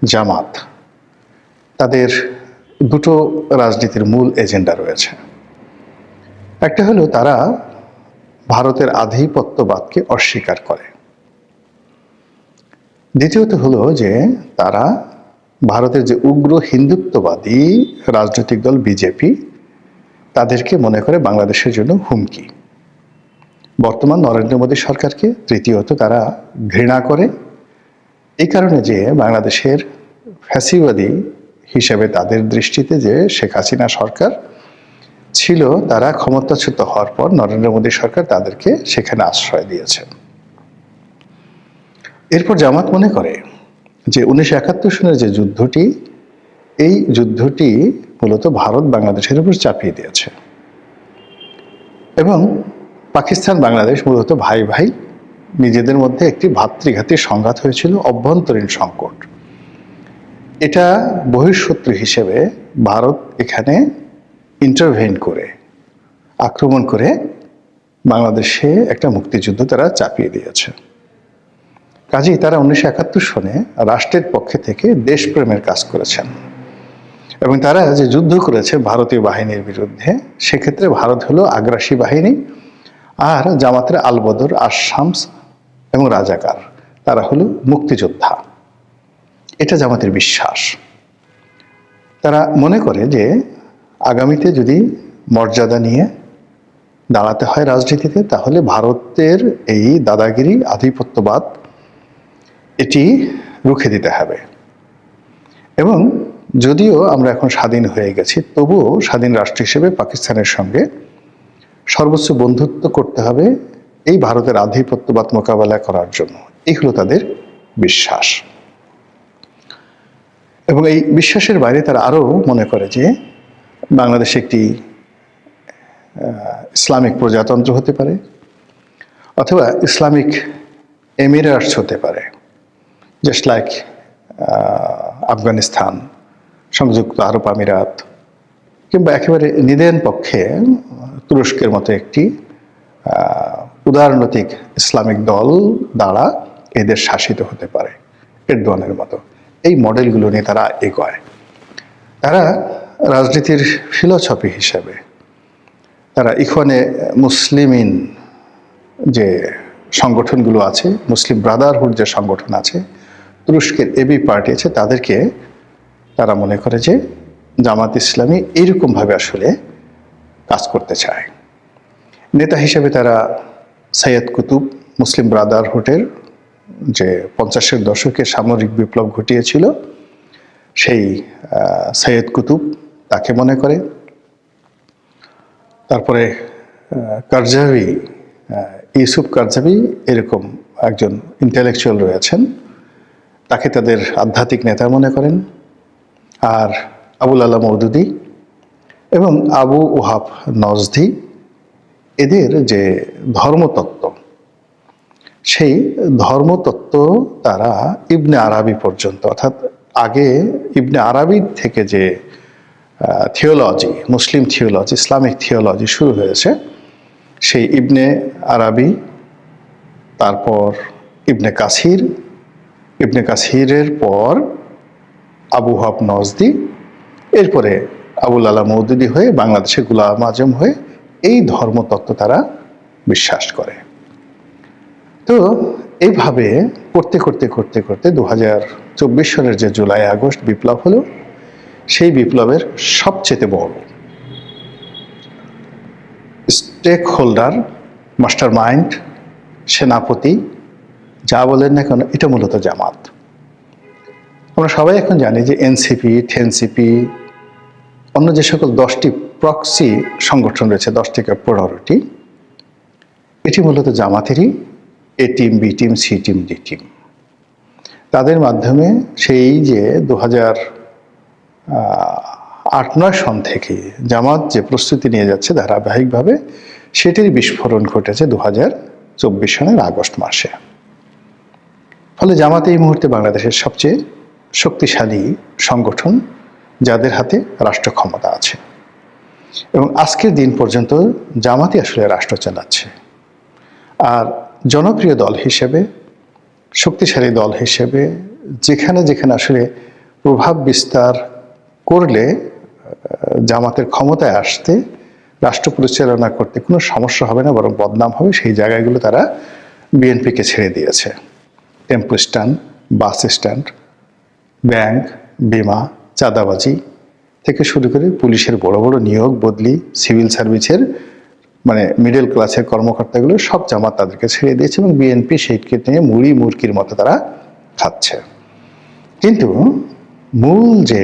জামাত, তাদের দুটো রাজনীতির মূল এজেন্ডা রয়েছে। একটা হলো তারা ভারতের আধিপত্যবাদকে অস্বীকার করে। দ্বিতীয়ত হলো যে তারা ভারতের যে উগ্র হিন্দুত্ববাদী রাজনৈতিক দল বিজেপি, তাদেরকে মনে করে বাংলাদেশের জন্য হুমকি। বর্তমান নরেন্দ্র মোদী সরকারকে তৃতীয়ত তারা ঘৃণা করে, এই কারণে যে বাংলাদেশের ফ্যাসিবাদী হিসেবে তাদের দৃষ্টিতে যে শেখ হাসিনা সরকার ছিল, তারা ক্ষমতাচ্যুত হওয়ার পর নরেন্দ্র মোদী সরকার তাদেরকে সেখানে আশ্রয় দিয়েছে। এরপর জামাত মনে করে যে 1971 সনের যে যুদ্ধটি, এই যুদ্ধটি মূলত ভারত বাংলাদেশের উপর চাপিয়ে দিয়েছে এবং পাকিস্তান বাংলাদেশ মূলত ভাই ভাই, নিজেদের মধ্যে একটি ভাতৃঘাতী সংঘাত হয়েছিল, অভ্যন্তরীণ সংকট। এটা বহিঃশত্রু হিসেবে ভারত এখানে ইন্টারভেন করে, আক্রমণ করে বাংলাদেশে একটা মুক্তিযুদ্ধ তারা চাপিয়ে দিয়েছে। কাজেই তারা 1971 সনে রাষ্ট্রের পক্ষে থেকে দেশপ্রেমের কাজ করেছেন এবং তারা যে যুদ্ধ করেছে ভারতীয় বাহিনীর বিরুদ্ধে, সেক্ষেত্রে ভারত হলো আগ্রাসী বাহিনী আর জামাতের আলবদর, আশামস এবং রাজাকার, তারা হলো মুক্তিযোদ্ধা। এটা জামাতের বিশ্বাস। তারা মনে করে যে আগামীতে যদি মর্যাদা নিয়ে দাঁড়াতে হয় রাজনীতিতে, তাহলে ভারতের এই দাদাগিরি, আধিপত্যবাদ, এটি রুখে দিতে হবে। এবং যদিও আমরা এখন স্বাধীন হয়ে গেছি, তবুও স্বাধীন রাষ্ট্র হিসেবে পাকিস্তানের সঙ্গে সর্বোচ্চ বন্ধুত্ব করতে হবে এই ভারতের আধিপত্যবাদ মোকাবেলা করার জন্য। এই হলো তাদের বিশ্বাস। এবং এই বিশ্বাসের বাইরে তারা আরও মনে করে যে বাংলাদেশ একটি ইসলামিক প্রজাতন্ত্র হতে পারে, অথবা ইসলামিক এমিরেটস হতে পারে, জাস্ট লাইক আফগানিস্তান, সংযুক্ত আরব আমিরাত, কিংবা একেবারে নিদেন পক্ষে তুরস্কের মতো একটি উদারনৈতিক ইসলামিক দল দ্বারা এদের শাসিত হতে পারে, এরদোয়ানের মতো। এই মডেলগুলো নিয়ে তারা এগোয়। তারা রাজনীতির ফিলোসফি হিসেবে তারা ইখওয়ানে মুসলিমিন যে সংগঠনগুলো আছে, মুসলিম ব্রাদারহুড যে সংগঠন আছে, তুরস্কের এবি পার্টি আছে, তাদেরকে তারা মনে করে যে জামাত ইসলামী এইরকমভাবে আসলে কাজ করতে চায়। নেতা হিসেবে তারা সৈয়দ কুতুব, মুসলিম ব্রাদারহুডের যে 50-এর দশকে সামরিক বিপ্লব ঘটিয়েছিল, সেই সৈয়দ কুতুব, তাকে মনে করে। তারপরে কারজাভি, ইউসুফ কারজাভি এরকম একজন ইন্টেলেকচুয়াল রয়েছেন, তাকে তাদের আধ্যাত্মিক নেতা মনে করেন। আর আবুল আলা মওদুদি এবং আবু ওহাব নজদি, এদের যে ধর্মতত্ত্ব, সেই ধর্মতত্ত্ব তারা ইবনে আরাবি পর্যন্ত, অর্থাৎ আগে ইবনে আরাবির থেকে যে থিওলজি, মুসলিম থিওলজি, ইসলামিক থিওলজি শুরু হয়েছে, সেই ইবনে আরাবি, তারপর ইবনে কাসির, ইবনে কাসিরের পর আবু ওহাব নজদি, এরপরে আবুল আলা মওদুদি হয়ে বাংলাদেশে গোলাম আজম হয়ে এই ধর্মতত্ত্ব তারা বিশ্বাস করে। তো এইভাবে করতে করতে করতে করতে 2024 সনের যে জুলাই আগস্ট বিপ্লব হলো, সেই বিপ্লবের সবচেয়ে বড় স্টেক হোল্ডার, মাস্টার মাইন্ড, সেনাপতি, যা বলেন না কেন, এটা মূলত জামাত। আমরা সবাই এখন জানি যে এনসিপি, টেনসিপি, অন্য যে সকল 10টি প্রক্সি সংগঠন রয়েছে, 10 থেকে 15টি, এটি মূলত জামাতেরই A team, B team, C team, D team. তাদের মাধ্যমে সেই যে 2008-9 সন থেকে জামাত যে প্রস্তুতি নিয়ে যাচ্ছে ধারাবাহিকভাবে, সেটির বিস্ফোরণ ঘটেছে 2024 সনের আগস্ট মাসে। ফলে জামাত এই মুহূর্তে বাংলাদেশের সবচেয়ে শক্তিশালী সংগঠন, যাদের হাতে রাষ্ট্র ক্ষমতা আছে। এবং আজকের দিন পর্যন্ত জামাতই আসলে রাষ্ট্র চালাচ্ছে। আর জনপ্রিয় দল হিসেবে, শক্তিশালী দল হিসেবে যেখানে যেখানে আসলে প্রভাব বিস্তার করলে জামাতের ক্ষমতায় আসতে, রাষ্ট্র পরিচালনা করতে কোনো সমস্যা হবে না, বরং বদনাম হবে, সেই জায়গাগুলো তারা বিএনপিকে ছেড়ে দিয়েছে। Tempo stand, bus stand, bank, বিমা, চাঁদাবাজি থেকে শুরু করে পুলিশের বড় বড় নিয়োগ বদলি, সিভিল সার্ভিসের মানে মিডল ক্লাসের কর্মকর্তাগুলো সব জামাত তাদেরকে ছেড়ে দিয়েছে এবং বিএনপি সেইকে নিয়ে মুড়ি মুরকির মতো তারা খাচ্ছে। কিন্তু মূল যে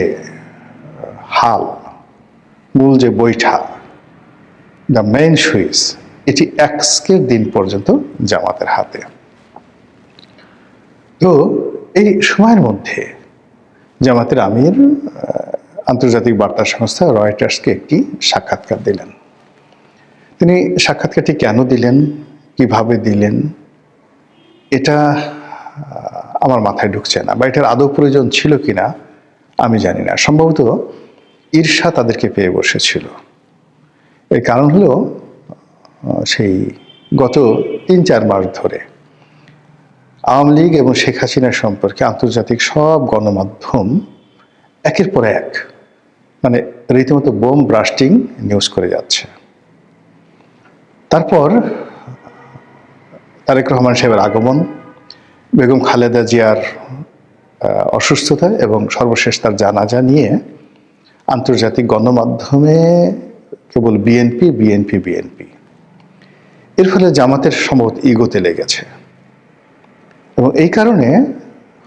হাল, মূল যে বৈঠা, দ্য মেইন সুইচ, এটি আজকের দিন পর্যন্ত জামাতের হাতে। তো এই সময়ের মধ্যে জামাতের আমির আন্তর্জাতিক বার্তা সংস্থা রয়টার্সকে একটি সাক্ষাৎকার দিলেন। তিনি সাক্ষাৎকারটি কেন দিলেন, কিভাবে দিলেন, এটা আমার মাথায় ঢুকছে না, বা এটার আদৌ প্রয়োজন ছিল কিনা আমি জানি না। সম্ভবত ঈর্ষা তাদেরকে পেয়ে বসেছিল। এর কারণ হলো সেই গত ৩-৪ মাস ধরে আওয়ামী লীগ এবং শেখ হাসিনার সম্পর্কে আন্তর্জাতিক সব গণমাধ্যম একের পর এক মানে রীতিমতো বোম ব্রাস্টিং নিউজ করে যাচ্ছে। তারপর তারেক রহমান সাহেবের আগমন, বেগম খালেদা জিয়ার অসুস্থতা এবং সর্বশেষ তার জানাজা নিয়ে আন্তর্জাতিক গণমাধ্যমে কেবল বিএনপি বিএনপি বিএনপি। এর ফলে জামাতের সম্ভবত ইগোতে লেগেছে এবং এই কারণে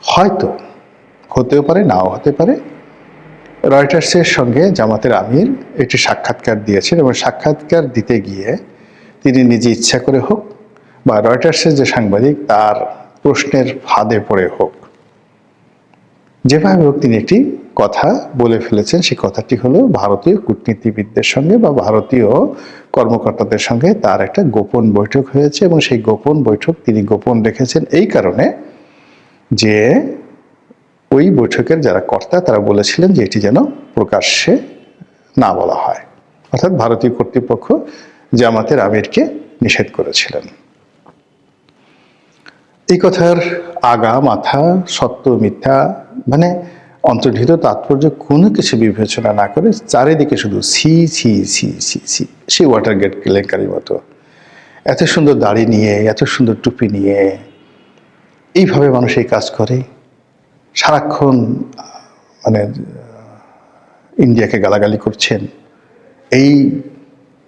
হয়তো, হতেও পারে নাও হতে পারে, রয়টার্সের সঙ্গে জামাতের আমির একটি সাক্ষাৎকার দিয়েছেন এবং সাক্ষাৎকার দিতে গিয়ে তিনি নিজে ইচ্ছা করে হোক বা রয়টার্সের যে সাংবাদিক তার প্রশ্নের ফাঁদে পড়ে হোক, যেভাবে হোক তিনি একটি কথা বলে ফেলেছেন। সেই কথাটি হলো ভারতীয় কূটনীতিবিদদের সঙ্গে বা ভারতীয় কর্মকর্তাদের সঙ্গে তার একটা গোপন বৈঠক হয়েছে এবং সেই গোপন বৈঠক তিনি গোপন রেখেছেন এই কারণে যে ওই বৈঠকের যারা কর্তা তারা বলেছিলেন যে এটি যেন প্রকাশ্যে না বলা হয়, অর্থাৎ ভারতীয় কর্তৃপক্ষ জামাতের আমিরকে নিষেধ করেছিলেন। এই কথার আগা মাথা, সত্য মিথ্যা মানে অন্তর্নিহিত তাৎপর্য কোনো কিছু বিবেচনা না করে চারিদিকে শুধু ছি ছি ছি ছি ছি, সেই ওয়াটারগেট কেলেঙ্কারির মতো এত সুন্দর দাড়ি নিয়ে, এত সুন্দর টুপি নিয়ে এইভাবে মানুষ এই কাজ করে, সারাক্ষণ মানে ইন্ডিয়াকে গালাগালি করছেন। এই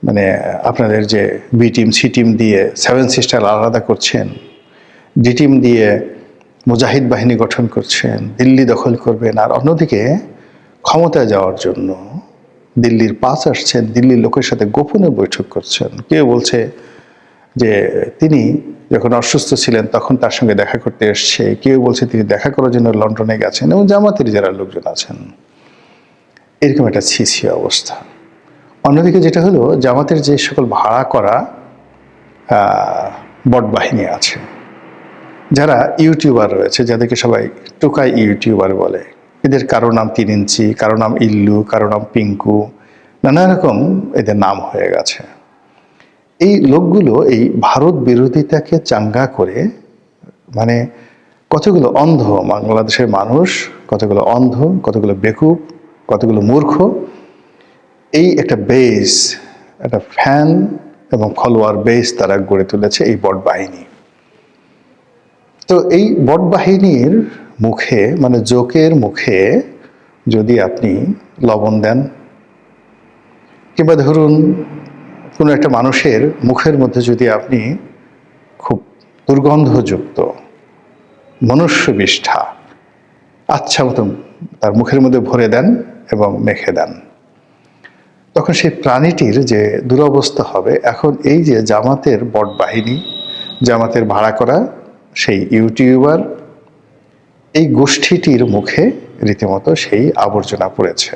মানে আপনাদের যে বি টিম সি টিম দিয়ে 7 সিস্টার আলাদা করছেন, ডি টিম দিয়ে মুজাহিদ বাহিনী গঠন করছেন, দিল্লি দখল করবেন, আর অন্যদিকে ক্ষমতায় যাওয়ার জন্য দিল্লির পাস আসছেন, দিল্লির লোকের সাথে গোপনে বৈঠক করছেন। কেউ বলছে যে তিনি যখন অসুস্থ ছিলেন তখন তার সঙ্গে দেখা করতে এসছে, কেউ বলছে তিনি দেখা করার জন্য লন্ডনে গেছেন, এবং জামাতের যারা লোকজন আছেন এরকম একটা ছিছি অবস্থা। অন্যদিকে যেটা হলো জামাতের যে সকল ভাড়া করা বট বাহিনী আছে, যারা ইউটিউবার রয়েছে, যাদেরকে সবাই টোকাই ইউটিউবার বলে, এদের কারো নাম 3 ইঞ্চি, কারো নাম ইল্লু, কারো নাম পিঙ্কু, নানা রকম এদের নাম হয়ে গেছে। এই লোকগুলো এই ভারত বিরোধিতাকে চাঙ্গা করে মানে কতগুলো অন্ধ বাংলাদেশের মানুষ, কতগুলো অন্ধ, কতগুলো বেকুব, কতগুলো মূর্খ, এই একটা বেস, একটা ফ্যান এবং ফলোয়ার বেস তারা গড়ে তুলেছে এই বট বাহিনী। তো এই বট বাহিনীর মুখে মানে জোকের মুখে যদি আপনি লবণ দেন, কিংবা ধরুন কোনো একটা মানুষের মুখের মধ্যে যদি আপনি খুব দুর্গন্ধযুক্ত মনুষ্য বিষ্ঠা আচ্ছা মতো তার মুখের মধ্যে ভরে দেন এবং মেখে দেন, তখন সেই প্রাণীটির যে দুরবস্থা হবে। এখন এই যে জামাতের বট বাহিনী, জামাতের ভাড়া করা সেই ইউটিউবার, এই গোষ্ঠীটির মুখে রীতিমতো সেই আবর্জনা পড়েছে,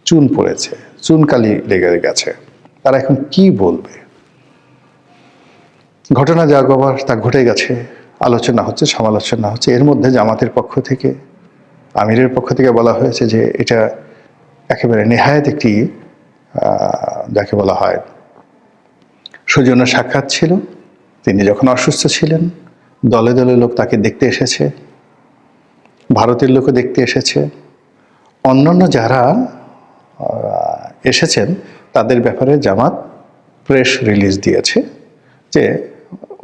চুন পড়েছে, চুনকালি লেগে গেছে। তারা এখন কি বলবে? ঘটনা যা গবার তা ঘটে গেছে, আলোচনা হচ্ছে, সমালোচনা হচ্ছে। এর মধ্যে জামাতের পক্ষ থেকে, আমিরের পক্ষ থেকে বলা হয়েছে যে এটা একেবারে নেহায়েত একটি যাকে বলা হয় সৌজন্য সাক্ষাৎ ছিল। তিনি যখন অসুস্থ ছিলেন দলে দলে লোক তাকে দেখতে এসেছে, ভারতের লোকও দেখতে এসেছে, অন্যান্য যারা এসেছেন তাদের ব্যাপারে জামাত প্রেস রিলিজ দিয়েছে যে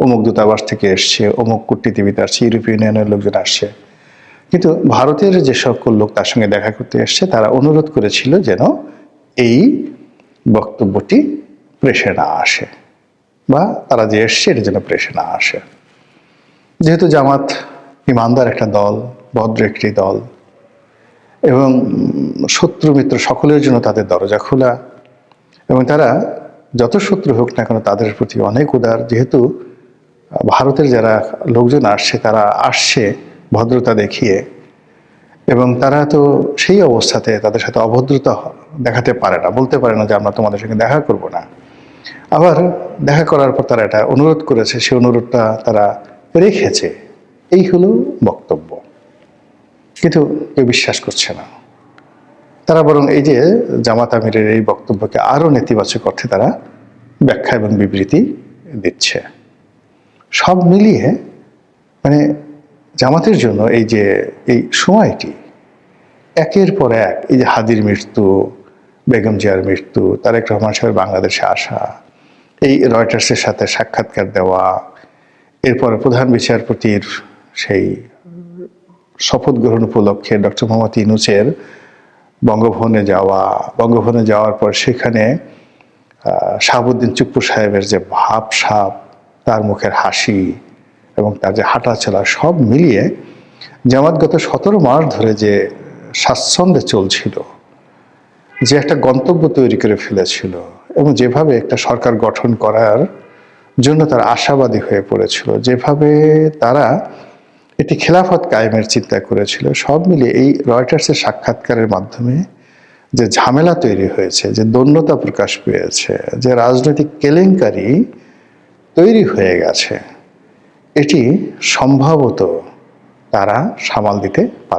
অমুক দূতাবাস থেকে এসছে, অমুক কূটনীতিবিদ আসছে, ইউরোপিয়ান ইউনিয়নের লোকজন আসছে। কিন্তু ভারতের যে সকল লোক তার সঙ্গে দেখা করতে এসছে তারা অনুরোধ করেছিল যেন এই বক্তব্যটি প্রেসে না আসে, বা তারা যে এসছে এটা যেন প্রেসে না আসে। যেহেতু জামাত ইমানদার একটা দল, ভদ্র একটি দল, এবং শত্রু মিত্র সকলের জন্য তাদের দরজা খোলা, এবং তারা যত শত্রু হোক না কেন তাদের প্রতি অনেক উদার। যেহেতু ভারতের যারা লোকজন আসছে তারা আসছে ভদ্রতা দেখিয়ে, এবং তারা তো সেই অবস্থাতে তাদের সাথে অভদ্রতা দেখাতে পারে না, বলতে পারে না যে আমরা তোমাদের সঙ্গে দেখা করব না। আবার দেখা করার পর তারা এটা অনুরোধ করেছে, সেই অনুরোধটা তারা রেখেছে। এই হলো বক্তব্য। কিন্তু কেউ বিশ্বাস করছে না। তারা বরং এই যে জামাত আমিরের এই বক্তব্যকে আরও নেতিবাচক অর্থে তারা ব্যাখ্যা এবং বিবৃতি দিচ্ছে। সব মিলিয়ে মানে জামাতের জন্য এই যে এই সময়টি একের পর এক, এই যে হাদির মৃত্যু, বেগম জিয়ার মৃত্যু, তারেক রহমান সাহেবের বাংলাদেশে আসা, এই রয়টার্সের সাথে সাক্ষাৎকার দেওয়া, এরপরে প্রধান বিচারপতির সেই শপথ গ্রহণ উপলক্ষে ডক্টর মোহাম্মদ ইউনূসের বঙ্গভবনে যাওয়া, বঙ্গভবনে যাওয়ার পর সেখানে শাহাবুদ্দিন চুপ্পু সাহেবের যে ভাবসাব, তার মুখের হাসি এবং তার যে হাঁটা চলা, সব মিলিয়ে জামাত গত 17 মাস ধরে যে স্বাচ্ছন্দ্যে চলছিল, যে একটা গন্তব্য তৈরি করে ফেলেছিল, এবং যেভাবে একটা সরকার গঠন করার জন্য তারা আশাবাদী হয়ে পড়েছিল, যেভাবে তারা এটি খেলাফত কায়েমের চিন্তা করেছিল, সব মিলিয়ে এই রয়টার্সের সাক্ষাৎকারের মাধ্যমে যে ঝামেলা তৈরি হয়েছে, যে দৈন্যতা প্রকাশ পেয়েছে, যে রাজনৈতিক কেলেঙ্কারি তৈরি হয়ে গেছে, এটি সম্ভবত তারা সামাল দিতে পারে।